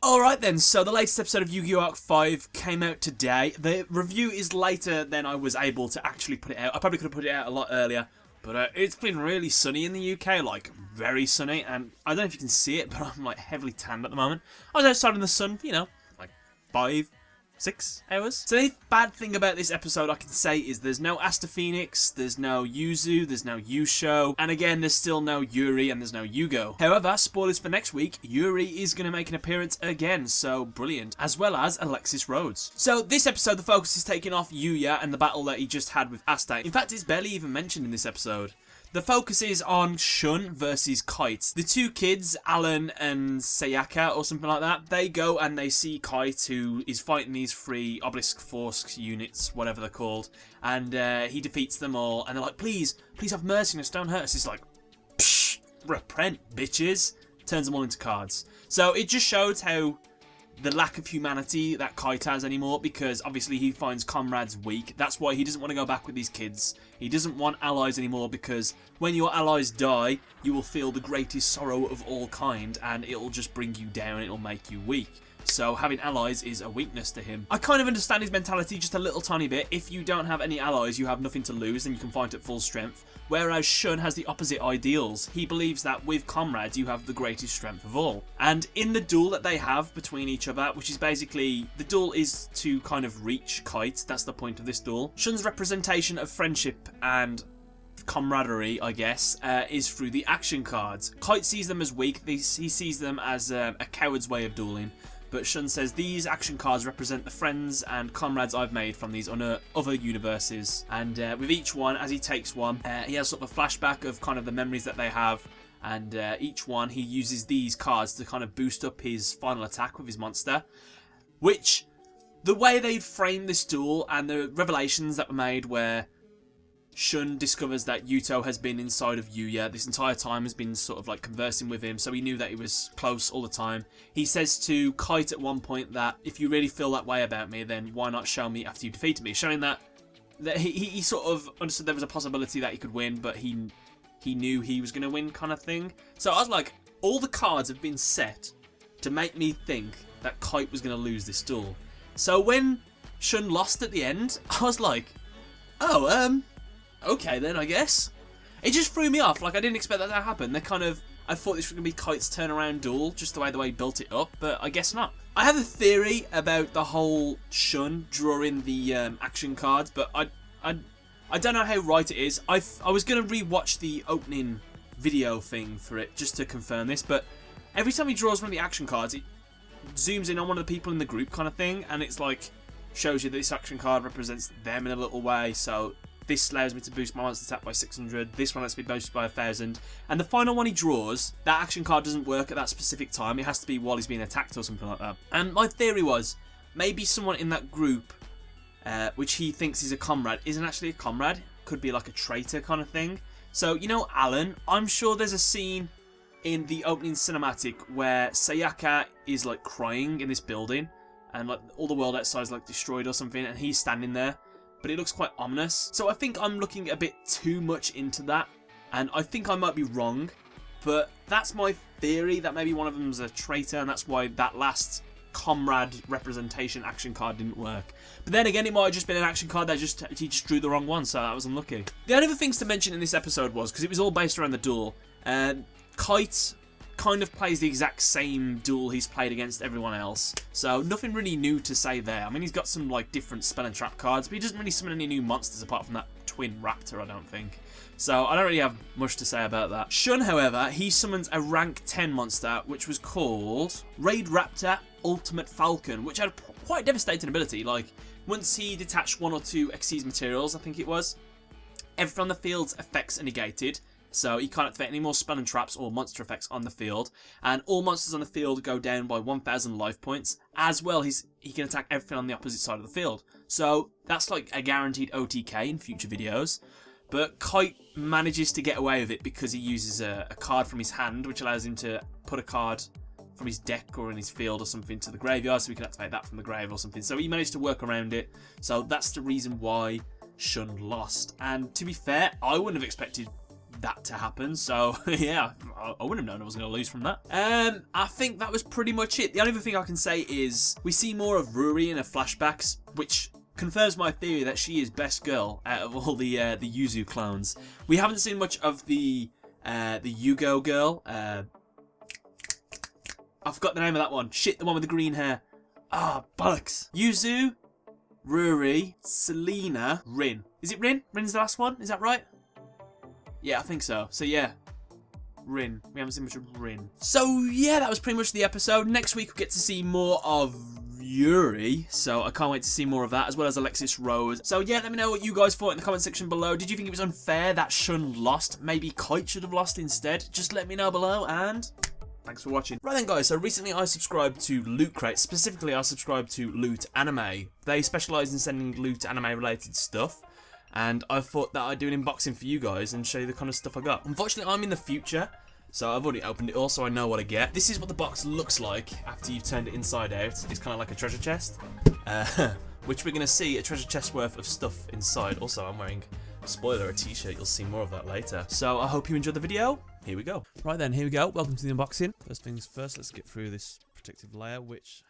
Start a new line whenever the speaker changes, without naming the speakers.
Alright then, so the latest episode of Yu-Gi-Oh! Arc 5 came out today. The review is later than I was able to actually put it out. I probably could have put it out a lot earlier, but it's been really sunny in the UK, like very sunny, and I don't know if you can see it, but I'm like heavily tanned at the moment. I was outside in the sun, you know, like 5-6 hours. So the bad thing about this episode I can say is there's no Asta Phoenix, there's no Yuzu, there's no Yugioh, and again there's still no Yuri and there's no Yugioh. However, spoilers for next week, Yuri is going to make an appearance again, so brilliant, as well as Alexis Rhodes. So this episode the focus is taking off Yuya and the battle that he just had with Asta. In fact, it's barely even mentioned in this episode. The focus is on Shun versus Kite. The two kids, Alan and Sayaka or something like that, they go and they see Kite, who is fighting these three Obelisk Force units, whatever they're called, and he defeats them all, and they're like, please have mercy on us, don't hurt us. He's like, psh, repent, bitches. Turns them all into cards. So it just shows how the lack of humanity that Kite has anymore, because obviously he finds comrades weak. That's why he doesn't want to go back with these kids. He doesn't want allies anymore, because when your allies die, you will feel the greatest sorrow of all kind, and it'll just bring you down, it'll make you weak. So having allies is a weakness to him. I kind of understand his mentality just a little tiny bit. If you don't have any allies, you have nothing to lose and you can fight at full strength. Whereas Shun has the opposite ideals. He believes that with comrades, you have the greatest strength of all. And in the duel that they have between each other, which is basically, the duel is to kind of reach Kite. That's the point of this duel. Shun's representation of friendship and camaraderie, I guess, is through the action cards. Kite sees them as weak. He sees them as a coward's way of dueling. But Shun says these action cards represent the friends and comrades I've made from these other universes. And with each one, as he takes one, he has sort of a flashback of kind of the memories that they have. And each one, he uses these cards to kind of boost up his final attack with his monster. Which, the way they framed this duel and the revelations that were made where Shun discovers that Yuto has been inside of Yuya this entire time, has been sort of like conversing with him, so he knew that he was close all the time. He says to Kite at one point that if you really feel that way about me, then why not show me after you defeated me? Showing that he sort of understood there was a possibility that he could win, but he knew he was going to win kind of thing. So I was like, all the cards have been set to make me think that Kite was going to lose this duel. So when Shun lost at the end, I was like, oh, okay then, I guess. It just threw me off. Like, I didn't expect that to happen. I thought this was going to be Kite's turnaround duel, just the way he built it up, but I guess not. I have a theory about the whole Shun drawing the action cards, but I don't know how right it is. I was going to rewatch the opening video thing for it, just to confirm this, but every time he draws one of the action cards, it zooms in on one of the people in the group kind of thing, and it's like, shows you that this action card represents them in a little way, so this allows me to boost my monster attack by 600. This one lets me boost by 1000. And the final one he draws, that action card doesn't work at that specific time. It has to be while he's being attacked or something like that. And my theory was, maybe someone in that group, which he thinks is a comrade, isn't actually a comrade. Could be like a traitor kind of thing. So, you know Alan, I'm sure there's a scene in the opening cinematic where Sayaka is like crying in this building. And like all the world outside is like destroyed or something. And he's standing there. But it looks quite ominous. So I think I'm looking a bit too much into that. And I think I might be wrong. But that's my theory, that maybe one of them's a traitor. And that's why that last comrade representation action card didn't work. But then again, it might have just been an action card that he just drew the wrong one. So that was unlucky. The only other things to mention in this episode was, because it was all based around the duel, Kite kind of plays the exact same duel he's played against everyone else. So nothing really new to say there. I mean, he's got some like different spell and trap cards, but he doesn't really summon any new monsters apart from that twin raptor, I don't think. So I don't really have much to say about that. Shun, however, he summons a rank 10 monster, which was called Raid Raptor Ultimate Falcon, which had quite a devastating ability. Like, once he detached 1 or 2 Xyz materials, I think it was, everything on the field's effects are negated. So he can't activate any more spell and traps or monster effects on the field. And all monsters on the field go down by 1,000 life points. As well, he can attack everything on the opposite side of the field. So that's like a guaranteed OTK in future videos. But Kite manages to get away with it because he uses a card from his hand, which allows him to put a card from his deck or in his field or something to the graveyard, so he can activate that from the grave or something. So he managed to work around it. So that's the reason why Shun lost. And to be fair, I wouldn't have expected that to happen. So yeah, I wouldn't have known I was going to lose from that. I think that was pretty much it. The only other thing I can say is we see more of Ruri in her flashbacks, which confirms my theory that she is best girl out of all the Yuzu clones. We haven't seen much of the Yugioh girl. I forgot the name of that one. Shit, the one with the green hair. Ah, bollocks. Yuzu, Ruri, Selena, Rin. Is it Rin? Rin's the last one? Is that right? Yeah, I think so. So yeah, Rin. We haven't seen much of Rin. So yeah, that was pretty much the episode. Next week we get to see more of Yuri, so I can't wait to see more of that, as well as Alexis Rose. So yeah, let me know what you guys thought in the comment section below. Did you think it was unfair that Shun lost? Maybe Kite should have lost instead? Just let me know below, and thanks for watching. Right then guys, so recently I subscribed to Loot Crate. Specifically, I subscribed to Loot Anime. They specialise in sending Loot Anime related stuff, and I thought that I'd do an unboxing for you guys and show you the kind of stuff I got. Unfortunately, I'm in the future, so I've already opened it all, so I know what I get. This is what the box looks like after you've turned it inside out. It's kind of like a treasure chest, which we're going to see a treasure chest worth of stuff inside. Also, I'm wearing, spoiler, a t-shirt. You'll see more of that later. So I hope you enjoyed the video. Here we go. Right then, here we go. Welcome to the unboxing. First things first, let's get through this protective layer, which